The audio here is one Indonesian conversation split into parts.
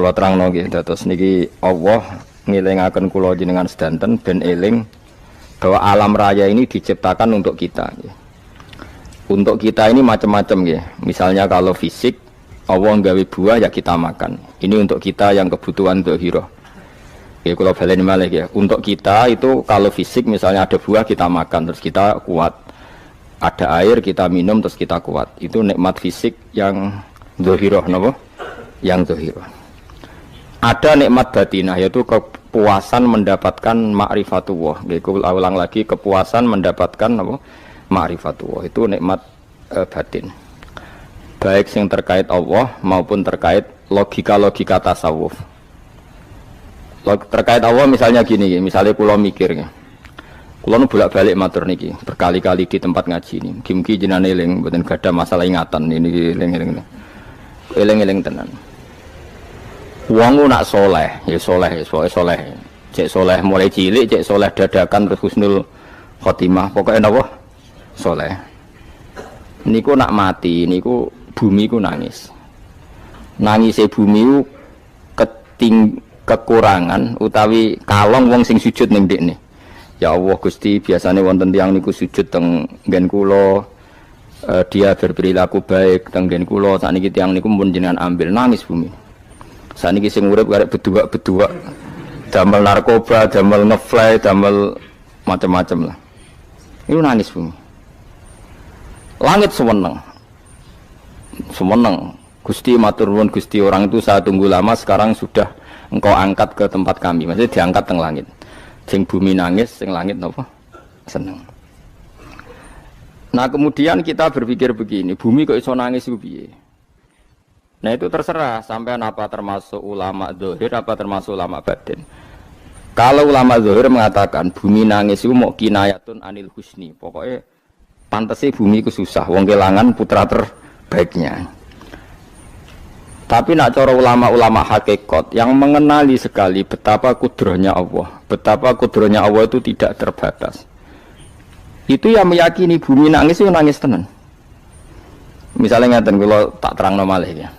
kula terangno nggih dados niki Allah ngelingaken kula jenengan sedanten ben eling bahwa alam raya ini diciptakan untuk kita nggih. Untuk kita ini macam-macam nggih. Misalnya kalau fisik Allah nggawe buah ya kita makan. Ini untuk kita yang kebutuhan dzahirah. Nggih kula baleni malih ya. Untuk kita itu kalau fisik misalnya ada buah kita makan terus kita kuat. Ada air kita minum terus kita kuat. Itu nikmat fisik yang dzahirah napa? Yang dzahirah. Ada nikmat batinah yaitu kepuasan mendapatkan ma'rifatullah. Nggih ulang lagi kepuasan mendapatkan apa? Ma'rifatullah. Itu nikmat batin. Baik yang terkait Allah maupun terkait logika-logika tasawuf. Terkait Allah misalnya gini, misalnya kula mikir ya. Kula nu bolak-balik matur niki, berkali-kali di tempat ngaji ini. Mugi-mugi jenengan eling mboten gadah masalah ingatan ini eling-eling. Eling-eling tenan. Wong nak soleh, ya soleh, soleh. Cek soleh mulai cilik, cek soleh dadakan terus husnul khotimah. Pokoknya napa? Soleh. Niku nak mati, niku bumi ku nangis. Nangise bumi ku kekurangan utawi kalong wong sing sujud ning ndekne. Ya Allah Gusti, biasanya wonten tiyang niku sujud teng nggen kula, dia berperilaku baik teng nggen kula, sakniki tiyang niku mun jenengan ambil nangis bumi. Sakniki sing urip karek bedua-bedua, damel narkoba, damel ngefly, damel macam-macam lah. Itu nangis bumi. Langit seweneng. Seweneng. Gusti matur nuwun Gusti, orang itu saya tunggu lama sekarang sudah engkau angkat ke tempat kami. Maksudnya diangkat teng langit. Sing bumi nangis, sing langit napa? Seneng. Nah, kemudian kita berpikir begini, bumi kok iso nangis ku piye? Nah, itu terserah sampean apa termasuk ulama zahir apa termasuk ulama batin. Kalau ulama zahir mengatakan bumi nangis itu mau kinayatun anil husni. Pokoknya pantese bumi ku susah, wong kelangan putra terbaiknya. Tapi nak cara ulama-ulama hakikat yang mengenali sekali betapa kudrahnya Allah, betapa kudrahnya Allah itu tidak terbatas. Itu yang meyakini bumi nangis itu nangis tenan. Misalnya ngeten kalau tak terangno malih ya.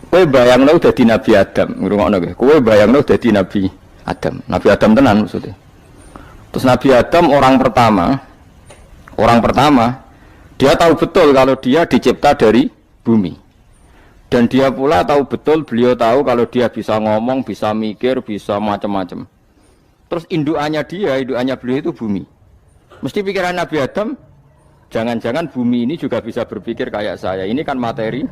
Kowe bayangno dadi Nabi Adam, ngrungokno kowe. Kowe bayangno dadi Nabi Adam. Nabi Adam tenan maksudnya. Terus Nabi Adam orang pertama dia tahu betul kalau dia dicipta dari bumi. Dan dia pula tahu betul, beliau tahu kalau dia bisa ngomong, bisa mikir, bisa macam-macam. Terus indukannya beliau itu bumi. Mesti pikiran Nabi Adam, jangan-jangan bumi ini juga bisa berpikir kayak saya. Ini kan materi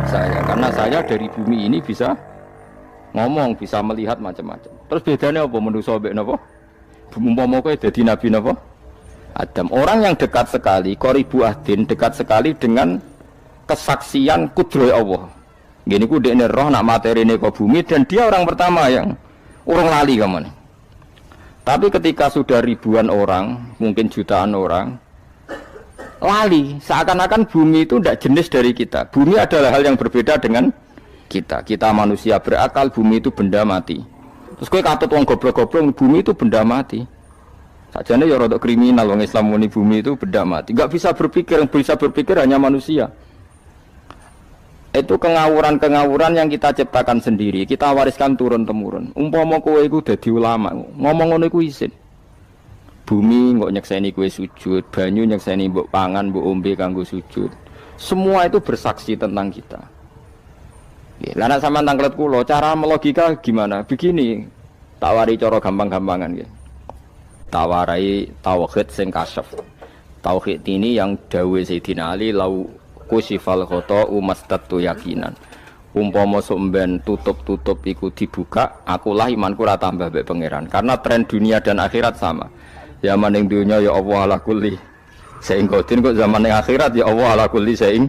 saya, karena saya dari bumi ini bisa ngomong, bisa melihat macam-macam. Terus bedanya apa? Manusia mbek napa? Umpama kowe dadi Nabi napa? Adam. Orang yang dekat sekali, qoribu ahdin, dekat sekali dengan kesaksian kudrah Allah. Gini ku dekne roh nak materi ini ke bumi dan dia orang pertama yang urung lali kamane. Tapi ketika sudah ribuan orang, mungkin jutaan orang lali, seakan-akan bumi itu tidak jenis dari kita. Bumi adalah hal yang berbeda dengan kita. Kita manusia berakal, bumi itu benda mati. Terus kowe katut wong goblok-goblok, bumi itu benda mati. Sajane ya rada kriminal wong Islam muni bumi itu benda mati. Enggak bisa berpikir, yang bisa berpikir hanya manusia. Itu kengawuran-kengawuran yang kita ciptakan sendiri, kita wariskan turun-temurun. Umpama kowe iku dadi ulama, ngomong ngono iku isin. Bumi kok nyekseni kowe sujud, banyu nyekseni mbok pangan, mbok ombe kanggo sujud. Semua itu bersaksi tentang kita. Nggih, lah nek sampean tanglet kula, cara melogika gimana? Begini, tak wari cara gampang-gampangan nggih. Tawarai tauhid sing kasyaf. Tauhid ini yang dawuh Sayyidina Ali lau kusifal khoto'u mastatu yakinan. Umpama somben tutup-tutup iku dibuka, akulah imanku ora tambah mbek pangeran. Karena tren dunia dan akhirat sama. Zaman ning dunia ya Allah ala kulli saing kodin, kok zaman ning akhirat ya Allah ala kulli saing.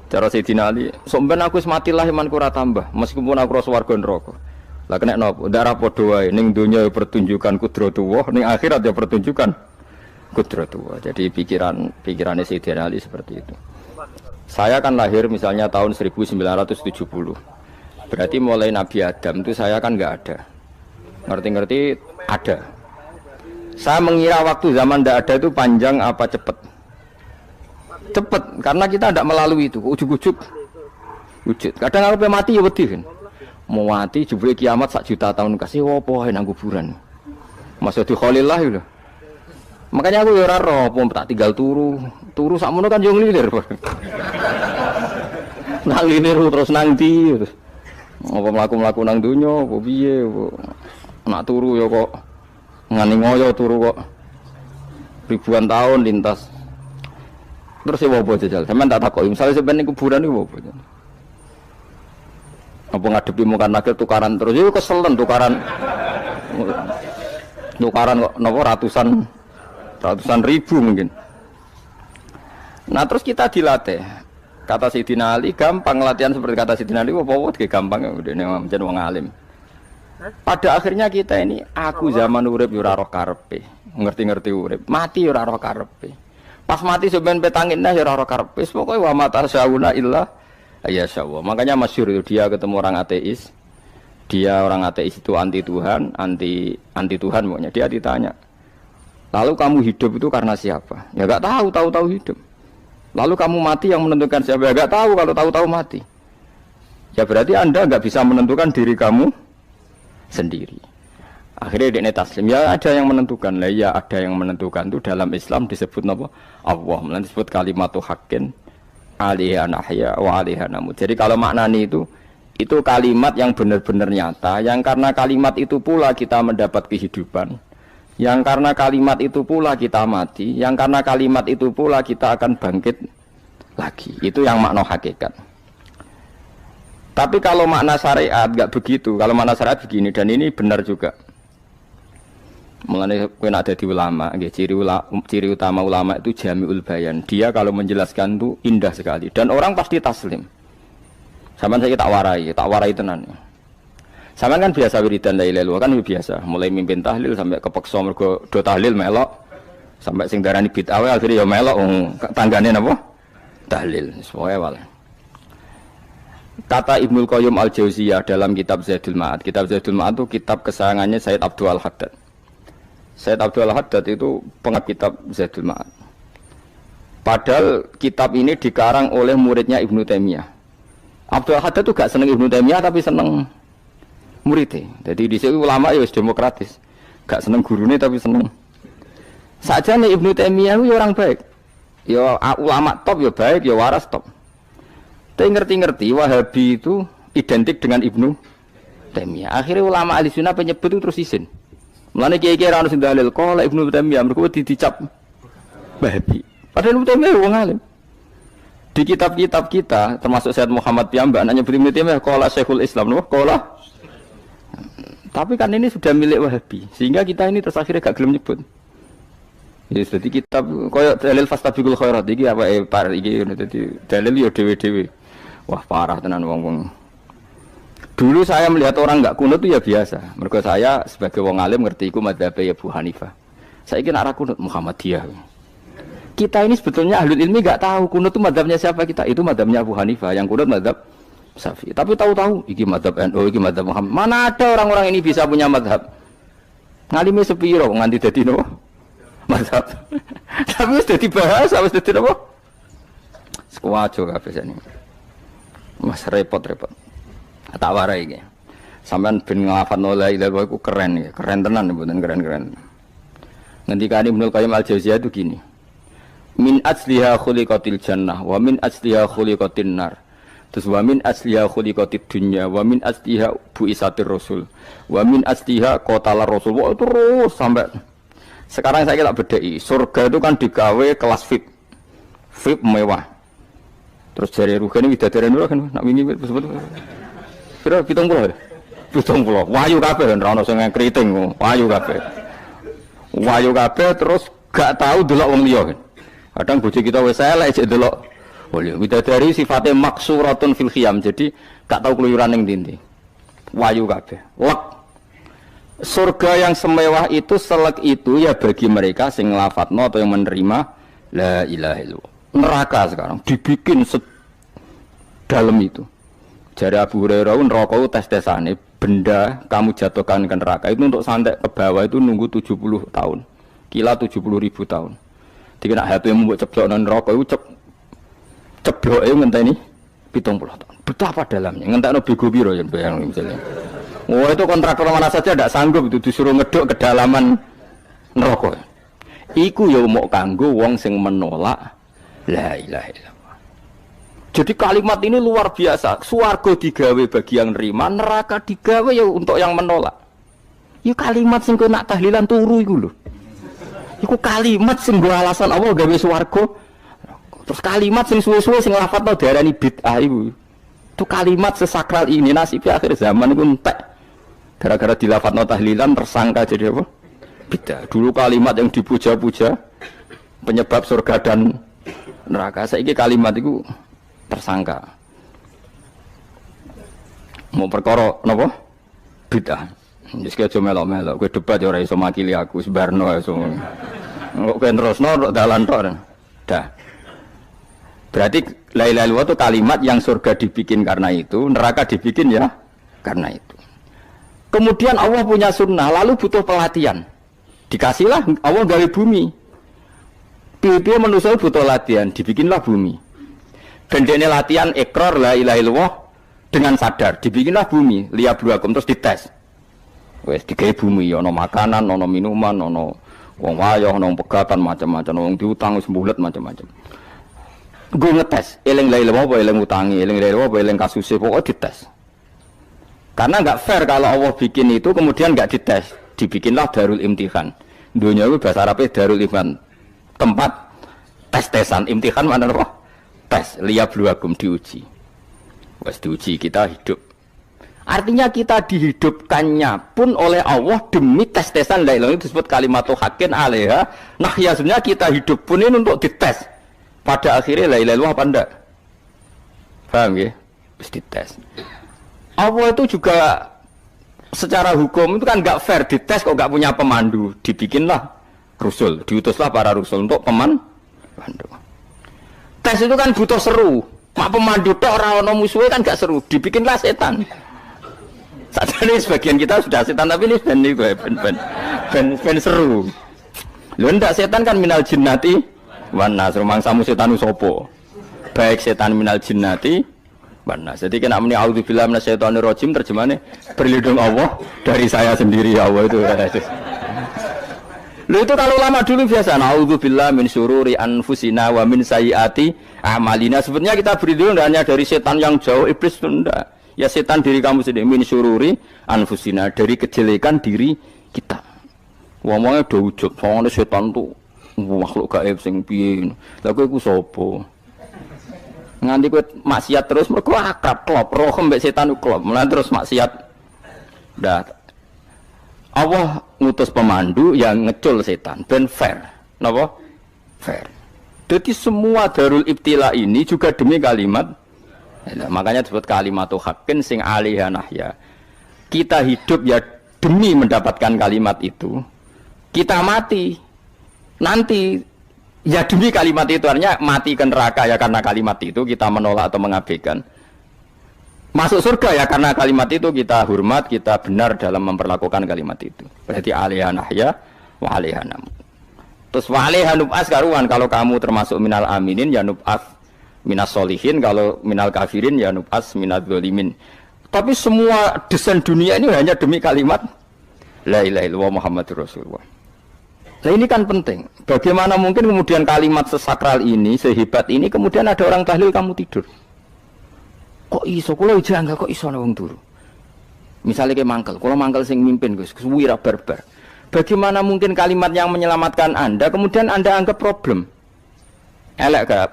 Cara Sayyidina Ali, somben aku wis mati lah imanku ora tambah, meskipun aku ora swarga neraka. Lah kena napa? Darah padha wae, ning dunia ya pertunjukan kudratullah, ning akhirat ya pertunjukan kudratullah. Jadi pikirannya Sayyidina Ali seperti itu. Saya kan lahir misalnya tahun 1970. Berarti mulai Nabi Adam itu saya kan nggak ada. Ngerti-ngerti ada. Saya mengira waktu zaman tidak ada itu panjang apa cepat? Cepat, karena kita tidak melalui itu. Ujuk-ujuk wujud. Kadang aku mati ya wedi kan. mau mati jebule kiamat 1 juta tahun kasih opo ae nang kuburan. Maksud Khalillah lho. Makanya aku ya ora roh, tak tinggal turu sakmono kan yo nglilir. Nang nglilir terus nang ndi terus. Apa mlaku-mlaku nang donya apa piye nak turu ya kok ngani ngoyo turu kok ribuan tahun lintas. Terus ya apa jajal? Sampeyan tak takoki, misale sampeyan ning kuburan iku apa? Apa ngadepi muka nakil tukaran terus itu keselen tukaran kok nopo ratusan ribu mungkin. Nah terus kita dilatih kata Sayyidina Ali gampang latihan seperti kata Sayyidina Ali apa gampang udah menjadi wong alim. Pada akhirnya kita ini aku zaman urip yo ora roh karepe ngerti-ngerti urip mati yo ora roh karepe pas mati sampean petangin dah yo ora roh karepe pokoke wa mata syauna illa ya syawah. Makanya masyhur itu dia ketemu orang ateis. Dia orang ateis itu anti Tuhan, anti Tuhan pokoknya. Dia ditanya, lalu kamu hidup itu karena siapa? Ya enggak tahu hidup. Lalu kamu mati yang menentukan siapa? Ya enggak tahu kalau tahu mati. Ya berarti Anda enggak bisa menentukan diri kamu sendiri. Akhirnya dia taslim. Ya ada yang menentukan. Lah ya ada yang menentukan itu dalam Islam disebut apa? Allah. Disebut kalimatu haqqin. Alaiha nahya wa alaiha namut. Jadi kalau maknanya itu kalimat yang benar-benar nyata, yang karena kalimat itu pula kita mendapat kehidupan, yang karena kalimat itu pula kita mati, yang karena kalimat itu pula kita akan bangkit lagi. Itu yang makna hakikat. Tapi kalau makna syariat enggak begitu. Kalau makna syariat begini, dan ini benar juga. Mengenai kowe nak dadi ulama, nggih ciri utama ulama itu jami'ul bayan. Dia kalau menjelaskan itu indah sekali dan orang pasti taslim. Sampeyan saya tak warai tenan. Sampeyan kan biasa wiridan la ilaha illallah kan biasa, mulai mimpin tahlil sampai kepeksa mergo do tahlil melok sampai sing darani bid'ah akhire ya melok tanggane napa? Tahlil. Semoga wae. Kata Ibnul Qayyim Al-Jauziyah dalam kitab Zadul Ma'ad. Kitab Zadul Ma'ad itu kitab kesayangannya Sayyid Abdul Al-Haddad. Sayyid Abdul Al-Haddad itu pengarang kitab Zadul Ma'ad. Padahal kitab ini dikarang oleh muridnya Ibnu Taimiyah. Abdul Al-Haddad itu gak seneng Ibnu Taimiyah tapi seneng muridnya. Jadi di sini ulama ya demokratis. Gak seneng gurune tapi seneng. Saja nih Ibnu Taimiyah itu orang baik. Ya ulama top ya baik, ya waras top. Tapi ngerti-ngerti Wahabi itu identik dengan Ibnu Taimiyah. Akhirnya ulama ahli sunnah penyebut itu terus izin. Mulane kiai-kiai ra ono sing dalil kok Ibnu Taimiyah mergo dicap Wahabi. Padahal Ibnu Taimiyah wong alim. Di kitab-kitab kita termasuk Sayyid Muhammad piyambak anaknya Ibnu Taimiyah qala Syekhul Islam napa qala. Tapi kan ini sudah milik Wahabi sehingga kita ini terus akhirnya gak gelem nyebut. Ya jadi kitab koyo dalil fastabiqul khairat iki apa par iki dadi dalil yo dhewe-dhewe. Wah parah tenan wong-wong. Dulu saya melihat orang enggak kunut itu ya biasa. Mergo saya sebagai wong alim ngerti iku madzhab Abu Hanifah. Saiki nek ora kunut Muhammadiyah. Kita ini sebetulnya ahlul ilmi enggak tahu kunut itu madzhabnya siapa kita. Itu madzhabnya Abu Hanifah, yang kunut madzhab Syafi'i. Tapi tahu-tahu iki madzhab NU, iki madzhab Muhammad. Mana ada orang-orang ini bisa punya madzhab? Ngalime sepiro nganti dadi nopo? Madzhab. Tapi wis dadi bahasa, wis dadi nopo? Sekuajo kabeh sene. Mas repot-repot. Tak warai iki. Sampeyan ben nglafadzno la ilaha illallah iku keren ya, keren tenan mboten keren-keren. Ngendikane Ibnu Qayyim Al-Jauziyah itu gini. Min asliha khuliqatil jannah wa min asliha khuliqatin nar. Terus wa min asliha khuliqatid dunya wa min asliha buisatir rasul wa min asliha qatala rasul. Wah terus sampai sekarang saya tak bedai. Surga itu kan digawe kelas VIP. VIP mewah. Terus jari rugane widadari ora kan nak wingi sebut. Kira 70 ya? 70. Wayu kabeh ora ono sing kriting, wayu kabeh. Wayu kabeh terus gak tahu delok wong liya. Kadang bojo kita wis elek jek delok. Oh iya, widadari sifatnya maksuratun fil khiyam. Jadi gak tahu keluyuran ning ndi. Wayu kabeh. Lek. Surga yang semewah itu selek itu ya bagi mereka sing nglafadzno atau yang menerima la ilaha illallah. Neraka sekarang dibikin dalam itu. Jari Abu Hurairah neraka itu tes-tesane benda kamu jatuhkan ke neraka itu untuk santai ke bawah itu nunggu 70 tahun. Kila 70.000 tahun. Dikira HP mu mbok ceblokno neraka itu cebloke ngenteni 70 tahun. Betapa dalamnya. Ngentekno bego piro ya bayang misalnya. Oh itu kontraktor mana saja tidak sanggup itu disuruh ngeduk kedalaman neraka. Iku ya mau kanggo wong sing menolak la ilaha illallah. Jadi kalimat ini luar biasa. Swarga digawe bagi yang nerima, neraka digawe ya untuk yang menolak. Ya kalimat sing kok nak tahlilan turu iku lho. Iku kalimat sing nggo alasan apa gawe swarga. Terus kalimat sing suwe-suwe sing lafadzno diarani bid'ah iku. Itu kalimat sesakral ini nasibnya akhir zaman iku entek. Gara-gara dilafadzno tahlilan tersangka jadi apa? Bid'ah. Dulu kalimat yang dipuja-puja penyebab surga dan neraka. Saiki kalimat itu tersangka. Mau perkara napa? Bid'ah. Wis aja melok-melok, kowe debat ya ora iso makili aku, sebarno iso. Kok kowe terusno dalan tok. Dah. Berarti la ilaha illallah itu kalimat yang surga dibikin karena itu, neraka dibikin ya karena itu. Kemudian Allah punya sunnah, lalu butuh pelatihan. Dikasihlah Allah gawe bumi. Piye-piye manusia butuh latihan, dibikinlah bumi. Bendene latihan ikrar la ilaha illallah dengan sadar, dibikinlah bumi, liyabluwakum terus dites. Wes digawe bumi, ana makanan, ana minuman, ana wong wayah, ana pegatan macam-macam, wong diutang wis mbulet macam-macam. Gue ngetes, eling la ilaha illallah apa eling utangi, eling la ilaha illallah apa eling kasuse, pokoknya dites. Karena enggak fair kalau Allah bikin itu kemudian enggak dites. Dibikinlah darul imtihan. Dunia itu bahasa Arabnya darul imtihan. Tempat tes-tesan. Imtihan mana apa? Tes. Liyabluwakum diuji. Wes diuji kita hidup. Artinya kita dihidupkannya pun oleh Allah demi tes-tesan la ilaha itu disebut kalimatu haqqin alaiha. Nah ya sebenarnya kita hidup pun ini untuk dites. Pada akhirnya la ilaha illallah apa enggak? Paham ya? Terus dites. Allah itu juga secara hukum itu kan enggak fair, dites kok enggak punya pemandu. Dibikinlah rusul, diutuslah para rusul untuk pemandu. Tes itu kan butuh seru. Mak pemandu tok ora ono musuhe kan enggak seru, dibikinlah setan. Saat ini sebagian kita sudah setan tapi ini ben seru. Lho ndak setan kan minal jinnati wan nas, rumangsamu setan usopo. Baik setan minal jinnati wan nas. Jadi kena muni auzubillahi minasyaitonir rajim terjemahane berlindung Allah dari saya sendiri ya Allah itu. Lho itu kalau lama dulu biasa auzubillahi min syururi anfusina wa min sayyiati a'malina. Sebenarnya kita berlindung hanya dari setan yang jauh, iblis itu enggak. Ya setan diri kamu sendiri, min syururi anfusina, dari kejelekan diri kita. Ngomongnya udah ujub, soalnya setan tuh makhluk gaib sing piye. Lah kowe iku sapa? Nganti kowe maksiat terus mergo akrab klop, roh mbek setan klop. Mulane terus maksiat. Dah. Allah ngutus pemandu yang ngecul setan ben fair. Napa? Fair. Jadi semua darul ibtila ini juga demi kalimat. Nah, makanya disebut kalimatu haqqin sing alaiha nahya. Kita hidup ya demi mendapatkan kalimat itu. Kita mati nanti ya demi kalimat itu, artinya mati ke neraka ya karena kalimat itu kita menolak atau mengabaikan. Masuk surga ya karena kalimat itu kita hormat, kita benar dalam memperlakukan kalimat itu. Berarti alaiha nahya wa alaiha nam. Terus wa alaiha nub'as karuan, kalau kamu termasuk minal aminin ya nub'as minas solihin, kalau minal kafirin ya nub'as minad zalimin. Tapi semua desain dunia ini hanya demi kalimat la ilaha illallah Muhammadur Rasulullah. Nah ini kan penting. Bagaimana mungkin kemudian kalimat sesakral ini, sehebat ini, kemudian ada orang tahlil kamu tidur. Kok iso? Kalau jangga kok iso wong turu. Misalnya kayak mangkel, kalau mangkel sing mimpin Gus, wira barbar. Bagaimana mungkin kalimat yang menyelamatkan Anda kemudian Anda anggap problem? Elek gak?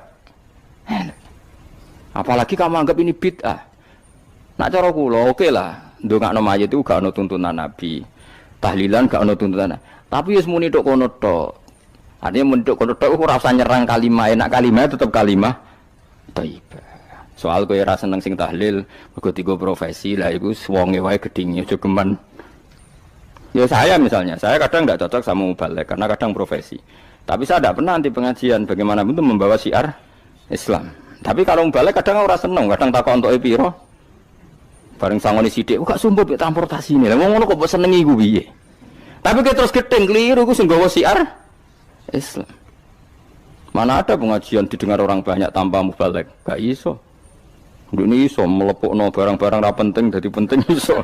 Apalagi kamu anggap ini bid'ah. Nak cara kula oke lah, ndongakno mayit itu gak ono tuntunan Nabi. Tahlilan gak ono tuntunan. Tapi wis muni tok kono tok. Artinya muni tok kono tok ora usah nyerang kalimah, enak kalimah tetap kalimah thayyibah. Soal kowe ora seneng sing tahlil, mergo tiga profesi lah iku wonge wae gedhinge aja geman. Ya saya misalnya, saya kadang enggak cocok sama mubalek karena kadang profesi. Tapi saya tidak pernah anti pengajian bagaimana untuk membawa syiar Islam. Tapi kalau balik kadang ora seneng, kadang takok entuk piro. Bareng sangone sithik, kok sumpah mek transportasi ini. Lah ngono kok mbok senengi iku piye? Tapi kita terus gedeng keliru iku sing nggawa syiar Islam. Mana ada pengajian didengar orang banyak tanpa mubalek? Gak iso. Ndune iso melepukno barang-barang ra penting dadi penting iso.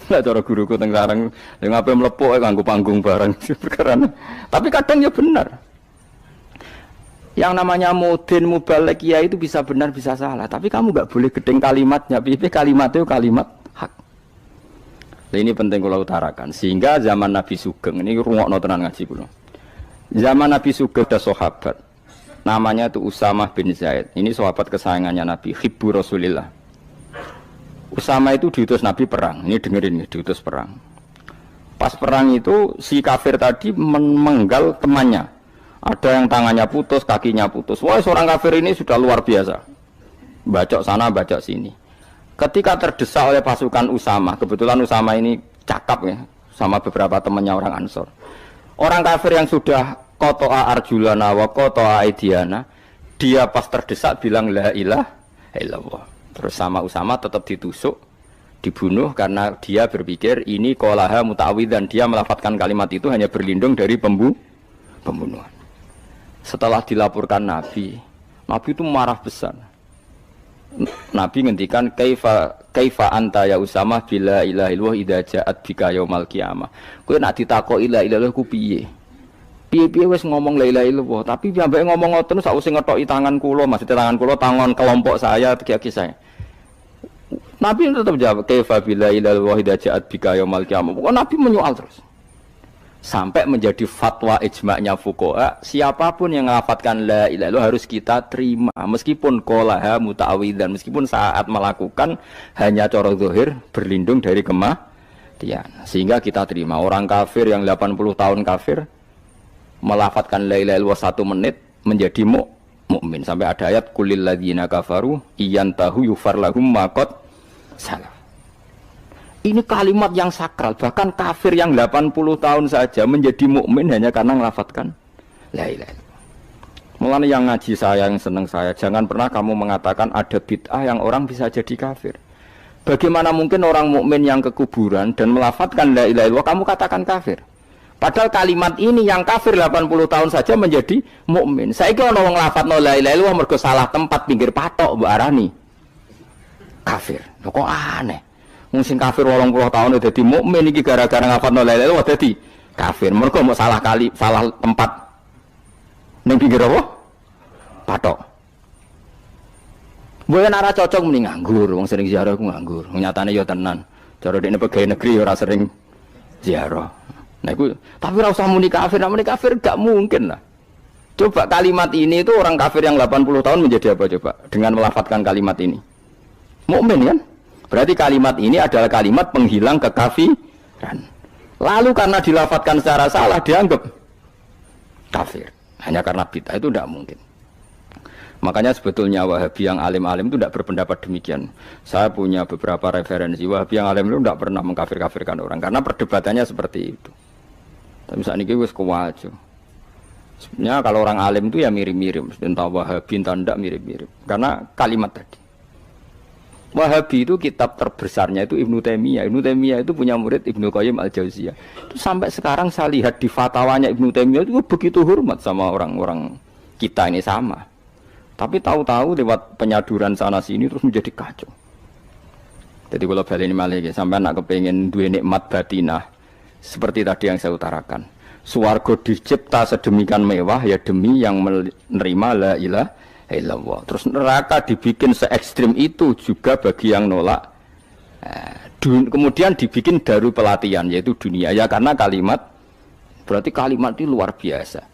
Lah cara guruku teng sareng, lha ngape mlepuk kanggo panggung barang perkara. Tapi kadang ya benar. Yang namanya mudin mubalek ya itu bisa benar bisa salah, tapi kamu nggak boleh gedeng kalimatnya. Piye kalimat itu kalimat hak. Nah, ini penting kula utarakan. Sehingga zaman Nabi Sugeng ini rungokno tenan ngaji kula. Zaman Nabi Sugeng ada sahabat. Namanya itu Usamah bin Zaid. Ini sahabat kesayangannya Nabi, hibbu Rasulillah. Usama itu diutus Nabi perang. Ini dengerin nih, diutus perang. Pas perang itu si kafir tadi memenggal temannya. Ada yang tangannya putus, kakinya putus. Wah, seorang kafir ini sudah luar biasa. Bacok sana, bacok sini. Ketika terdesak oleh pasukan Usama, kebetulan Usama ini cakap ya, sama beberapa temannya orang Ansor. Orang kafir yang sudah koto'a arjulana wa koto'a aidiana, dia pas terdesak bilang la ilaha illallah. Terus sama Usama tetap ditusuk, dibunuh karena dia berpikir ini qolaha muta'awwidzan, dia melafadzkan kalimat itu hanya berlindung dari pembunuhan. Setelah dilaporkan Nabi itu marah besar. Nabi ngendikan kaifa anta ya Usamah bila ilaha illallah idza ja'at bika yaumal qiyamah. Kowe nak ditakoki la ilaha illallah ku piye? Piye-piye wis ngomong la ilaha illallah, tapi ambek ngomong ngoten sakwise ngethoki tangan kula, maksudnya tangan kula tangan kelompok saya kaki saya. Nabi tetap jawab kaifa bila ilaha illallah idza ja'at bika yaumal qiyamah. Pokoknya Nabi menyoal terus. Sampai menjadi fatwa ijma'nya fuqaha, siapapun yang melafatkan la ilaha illallah harus kita terima meskipun qolaha muta'awwidzan, meskipun saat melakukan hanya cara zahir berlindung dari kematian, sehingga kita terima. Orang kafir yang 80 tahun kafir melafatkan la ilaha illallah 1 menit menjadi mukmin. Sampai ada ayat kulil ladzina kafaru iyantahu yufar lahum ma qad salaf. Ini kalimat yang sakral, bahkan kafir yang 80 tahun saja menjadi mukmin hanya karena melafatkan la ilaha illallah. Mulane yang ngaji saya, yang senang saya, jangan pernah kamu mengatakan ada bid'ah yang orang bisa jadi kafir. Bagaimana mungkin orang mukmin yang ke kuburan dan melafatkan la ilaha illallah kamu katakan kafir? Padahal kalimat ini yang kafir 80 tahun saja menjadi mukmin. Saiki ana wong nglafatno la ilaha illallah mergo salah tempat pinggir patok mbok arani kafir. Lho kok aneh. Sing kafir 80 tahun dadi mukmin iki gara-gara ngafalno la ilaha illallah dadi kafir. Mergo mau salah tempat ning pinggir apa? Patok. Mboten ora cocok muni nganggur, wong sering ziarah ku nganggur. Nyatane ya tenan. Cara dekne pegawai negeri ora sering ziarah. Nah iku tapi ora usah muni kafir, muni kafir gak mungkin lah. Coba kalimat ini itu orang kafir yang 80 tahun menjadi apa coba dengan melafadzkan kalimat ini? Mukmin kan? Berarti kalimat ini adalah kalimat penghilang kekafiran. Lalu karena dilafadzkan secara salah dianggap kafir. Hanya karena bid'ah itu tidak mungkin. Makanya sebetulnya Wahabi yang alim-alim itu tidak berpendapat demikian. Saya punya beberapa referensi Wahabi yang alim itu tidak pernah mengkafir-kafirkan orang karena perdebatannya seperti itu. Tapi saat ini wis kuwajo. Sebenarnya kalau orang alim itu ya mirip-mirip, entah Wahabi entah tidak mirip-mirip. Karena kalimat tadi. Wahabi itu kitab terbesarnya itu Ibnu Taimiyah. Ibnu Taimiyah itu punya murid Ibnu Qayyim Al-Jauziyah. Itu sampai sekarang saya lihat di fatwanya Ibnu Taimiyah itu begitu hormat sama orang-orang kita ini sama. Tapi tahu-tahu lewat penyaduran sana sini terus menjadi kacau. Jadi kalau balik ini malah sampai nak kepengen dua nikmat batinah seperti tadi yang saya utarakan. Swarga dicipta sedemikian mewah ya demi yang menerima la ilaha illallah. Terus neraka dibikin se ekstrim itu juga bagi yang nolak. Kemudian dibikin daru pelatihan yaitu dunia ya karena kalimat berarti kalimat itu luar biasa.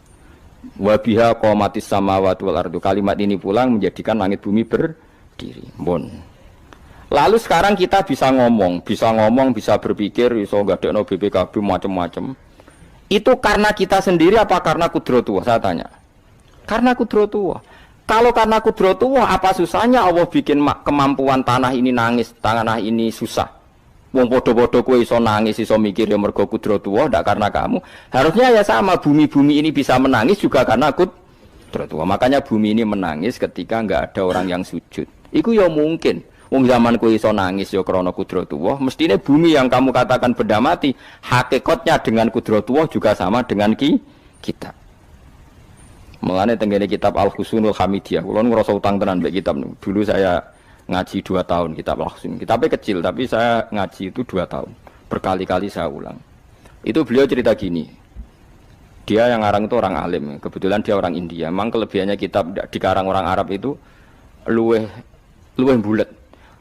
Wa biha qamatis samawati wal ardu. Kalimat ini pulang menjadikan langit bumi berdiri. Bon. Lalu sekarang kita bisa ngomong, bisa berpikir, bisa ngadekno BPKB macam-macam. Itu karena kita sendiri apa karena kudratullah? Saya tanya. Karena kudratullah. Kalau karena kudratullah, apa susahnya Allah bikin kemampuan tanah ini nangis, tanah ini susah. Wong podo-podo kowe iso nangis, iso mikir ya mergo kudratullah, ndak karena kamu. Harusnya ya sama, bumi-bumi ini bisa menangis juga karena kudratullah. Makanya bumi ini menangis ketika enggak ada orang yang sujud. Iku ya mungkin. Wong zaman kowe iso nangis ya krana kudratullah, mestine bumi yang kamu katakan benda mati, hakikatnya dengan kudratullah juga sama dengan kita. Mulane tenggene kitab Al-Husunul Hamidiyah, kula ngrasa utang tenan mbek kitab niku. Dulu saya ngaji 2 tahun kitab Al-Husun. Kitabnya kecil tapi saya ngaji itu 2 tahun. Berkali-kali saya ulang. Itu beliau cerita gini. Dia yang ngarang itu orang alim, kebetulan dia orang India. Memang kelebihannya kitab dikarang orang Arab itu luweh bulet.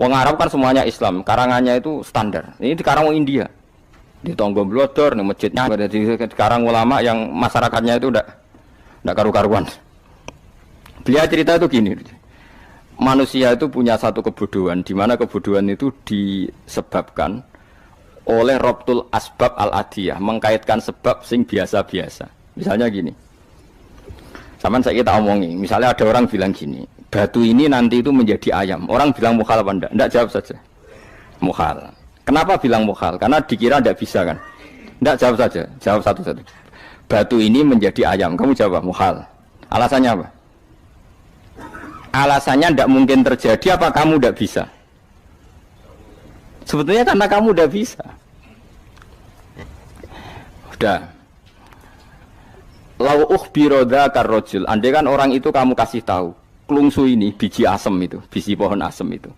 Wong Arab kan semuanya Islam, karangannya itu standar. Ini dikarang wong India. Di Tonggo Blodor, di masjidnya, dikarang ulama yang masyarakatnya itu ndak karu-karuan. Beliau cerita itu gini, manusia itu punya satu kebodohan, di mana kebodohan itu disebabkan oleh robtul asbab al-adiyah, mengkaitkan sebab sing biasa-biasa. Misalnya gini, sama saya kita omongi, misalnya ada orang bilang gini, batu ini nanti itu menjadi ayam. Orang bilang mukhal apa enggak? Enggak, jawab saja. Mukhal. Kenapa bilang mukhal? Karena dikira enggak bisa kan? Enggak, jawab saja. Jawab satu-satu. Batu ini menjadi ayam. Kamu jawab mukhal. Alasannya apa? Alasannya enggak mungkin terjadi apa kamu enggak bisa? Sebetulnya karena kamu enggak bisa. Udah. Lau ukhbiro dzakar rajul. Andai kan orang itu kamu kasih tahu, klungsu ini biji asem itu, biji pohon asem itu.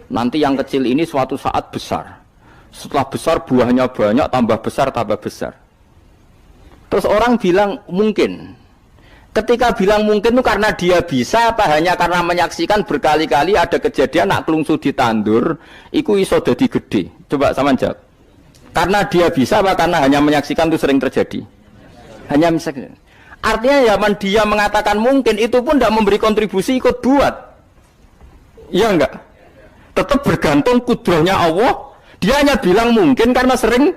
Nanti yang kecil ini suatu saat besar. Setelah besar buahnya banyak, tambah besar, tambah besar. Terus orang bilang mungkin. Ketika bilang mungkin itu karena dia bisa apa hanya karena menyaksikan berkali-kali ada kejadian nak klungsu ditandur, iku iso dadi gede. Coba sama jawab. Karena dia bisa apa karena hanya menyaksikan itu sering terjadi? Hanya menyaksikan. Artinya zaman dia mengatakan mungkin itu pun tidak memberi kontribusi ikut buat. Iya enggak? Tetap bergantung kudrahnya Allah. Dia hanya bilang mungkin karena sering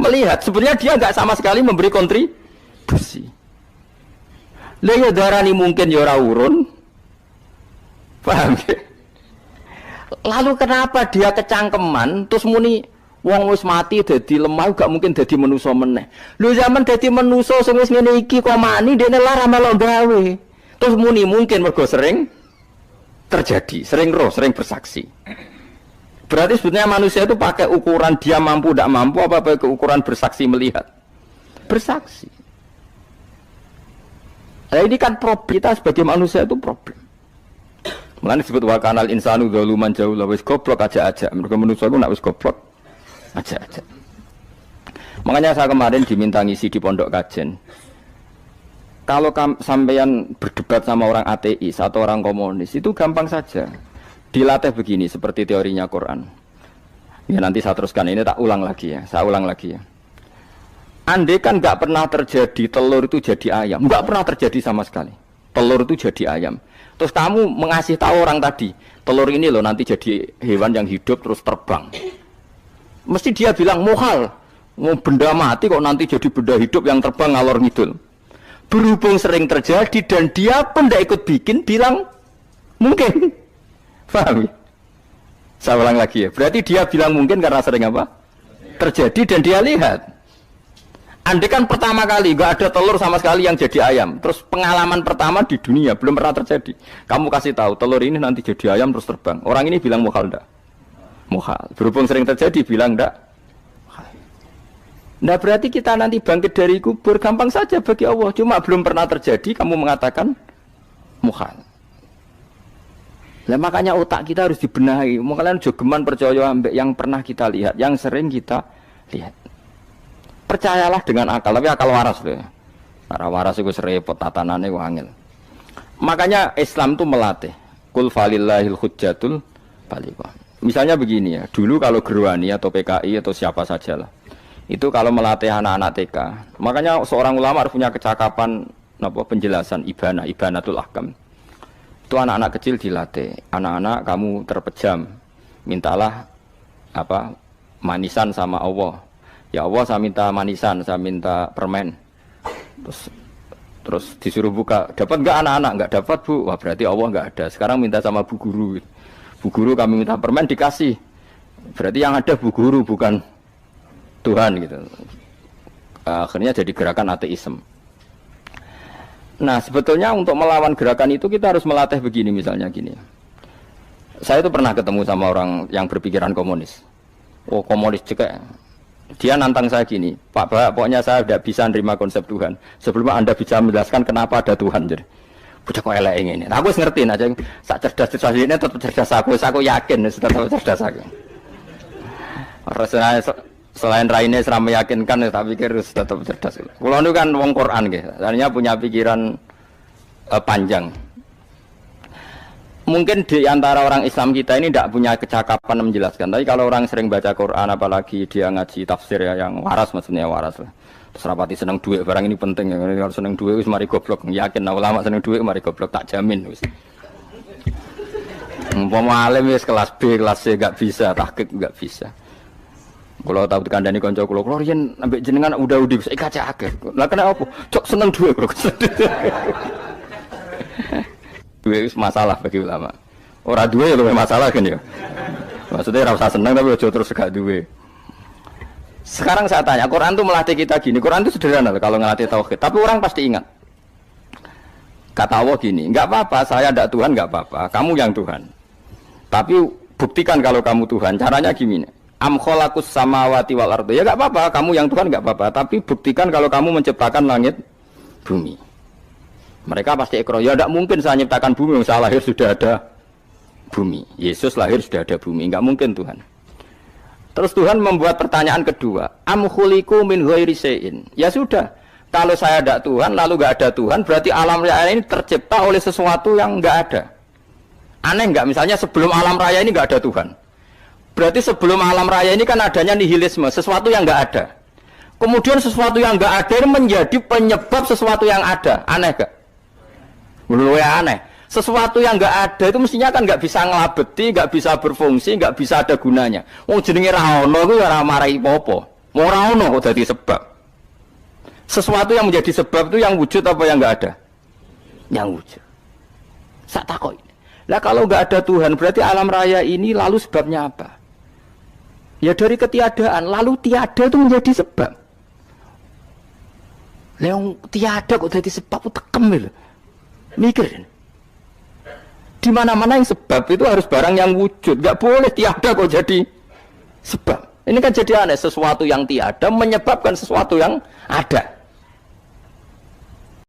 melihat. Sebenarnya dia enggak sama sekali memberi kontribusi. Lah darani mungkin ya ora urun. Paham ya? Lalu kenapa dia kecangkeman terus muni wong wis mati dadi lemah gak mungkin dadi manusa meneh. Lho zaman dadi manusa sing wis ngene iki kok mani dene lara melo gawe. Terus muni mungkin mergo sering terjadi, sering roh, sering bersaksi. Berarti sebetulnya manusia itu pakai ukuran dia mampu tidak mampu apa pakai ukuran bersaksi melihat? Bersaksi. Nah ini kan problem kita sebagai manusia itu problem. Mulane disebut wa kanal insanu zaluman jahula wis goblok aja-aja. Mergo manusia ku nak wis goblok aja-aja. Makanya saya kemarin diminta ngisi di pondok kajen. Kalau sampeyan berdebat sama orang ateis atau orang komunis itu gampang saja. Dilatih begini seperti teorinya Quran. Ya nanti saya teruskan ini tak ulang lagi ya. Saya ulang lagi ya. Andai kan nggak pernah terjadi telur itu jadi ayam, nggak pernah terjadi sama sekali. Telur itu jadi ayam. Terus kamu mengasih tahu orang tadi, telur ini loh nanti jadi hewan yang hidup terus terbang. Mesti dia bilang mukhal, mau benda mati kok nanti jadi benda hidup yang terbang ngalor ngidul. Berhubung sering terjadi dan dia pun tidak ikut bikin, bilang mungkin. Paham ya? Saya ulang lagi ya. Berarti dia bilang mungkin karena sering apa? Terjadi dan dia lihat. Andai kan pertama kali nggak ada telur sama sekali yang jadi ayam, terus pengalaman pertama di dunia belum pernah terjadi. Kamu kasih tahu telur ini nanti jadi ayam terus terbang. Orang ini bilang mukhal enggak? Mukhal. Berhubung sering terjadi bilang enggak? Nah berarti kita nanti bangkit dari kubur gampang saja bagi Allah. Cuma belum pernah terjadi kamu mengatakan mukhal. Nah makanya otak kita harus dibenahi. Makanya jogeman percaya ambek yang pernah kita lihat, yang sering kita lihat. Percayalah dengan akal, tapi akal waras deh. Karena waras itu serepot tatanannya wangil. Makanya Islam itu melatih. Kul falillahil hujjatul balighah. Misalnya begini ya, dulu kalau Gerwani atau PKI atau siapa sajalah, itu kalau melatih anak-anak TK, makanya seorang ulama harus punya kecakapan penjelasan ibanatul ahkam. Itu anak-anak kecil dilatih. Anak-anak kamu terpejam, mintalah manisan sama Allah. Ya Allah saya minta manisan, saya minta permen. Terus disuruh buka, dapat enggak anak-anak? Enggak dapat bu, wah berarti Allah enggak ada. Sekarang minta sama bu guru. Bu guru kami minta permen dikasih. Berarti yang ada bu guru bukan Tuhan gitu. Akhirnya jadi gerakan ateisme. Nah sebetulnya untuk melawan gerakan itu kita harus melatih begini misalnya gini. Saya itu pernah ketemu sama orang yang berpikiran komunis. Oh komunis juga. Dia nantang saya gini, Pak Bapak, pokoknya saya tidak bisa nerima konsep Tuhan. Sebelum Anda bisa menjelaskan kenapa ada Tuhan. Jadi, bocah kok elek ini. Nah, aku ngerti aja, sak cerdas ini tetap cerdas aku yakin tetap cerdas aku. Rasanya selain raine seram meyakinkan, tapi pikir tetap cerdas. Kulo itu kan wong Quran gitu, artinya punya pikiran panjang. Mungkin di antara orang Islam kita ini tidak punya kecakapan menjelaskan. Tapi kalau orang sering baca Quran, apalagi dia ngaji tafsir ya, yang waras maksudnya waras lah. Terus rapati seneng duit, barang ini penting. Kalau seneng duit, wis mari goblok. Yakin nah, ulama seneng duit, mari goblok, tak jamin. Umpama alim wis kelas B, kelas C gak bisa, tahqiq gak bisa. Kalau tahu dikandani konco kulo riyen ambek jenengan udah bisa kaca akhir. Lah kena apa? Cok seneng duit bro. Duit masalah bagi ulama. Ora duwe ya masalah kan ya. Maksudnya ora usah seneng tapi aja terus gak duwe. Sekarang saya tanya, Quran itu melatih kita gini. Quran itu sederhana kalau ngelatih tauhid, tapi orang pasti ingat. Kata Allah gini, enggak apa-apa, saya ndak Tuhan enggak apa-apa, kamu yang Tuhan. Tapi buktikan kalau kamu Tuhan. Caranya gimana? Am khalaqus samawati wal ardi. Ya enggak apa-apa, kamu yang Tuhan enggak apa-apa, tapi buktikan kalau kamu menciptakan langit bumi. Mereka pasti ikrar, ya tidak mungkin saya menciptakan bumi, saya lahir sudah ada bumi. Yesus lahir sudah ada bumi, enggak mungkin Tuhan. Terus Tuhan membuat pertanyaan kedua, am khuliqu min ghairi syai'in. Ya sudah, kalau saya tidak Tuhan, lalu enggak ada Tuhan, berarti alam raya ini tercipta oleh sesuatu yang enggak ada. Aneh enggak? Misalnya sebelum alam raya ini enggak ada Tuhan. Berarti sebelum alam raya ini kan adanya nihilisme, sesuatu yang enggak ada. Kemudian sesuatu yang enggak ada ini menjadi penyebab sesuatu yang ada. Aneh enggak? Menurut saya aneh. Sesuatu yang enggak ada itu mestinya kan enggak bisa ngelabeti, enggak bisa berfungsi, enggak bisa ada gunanya. Wong jenenge ra ono iku ora marai apa-apa. Ora ono kok dadi sebab. Sesuatu yang menjadi sebab itu yang wujud apa yang enggak ada? Yang wujud. Sak takok. Lah kalau enggak ada Tuhan berarti alam raya ini lalu sebabnya apa? Ya dari ketiadaan, lalu tiada itu menjadi sebab. Lah yang tiada kok jadi sebab itu tekem lho. Mikir. Di mana-mana yang sebab itu harus barang yang wujud, enggak boleh tiada kok jadi sebab. Ini kan jadi aneh, sesuatu yang tiada menyebabkan sesuatu yang ada.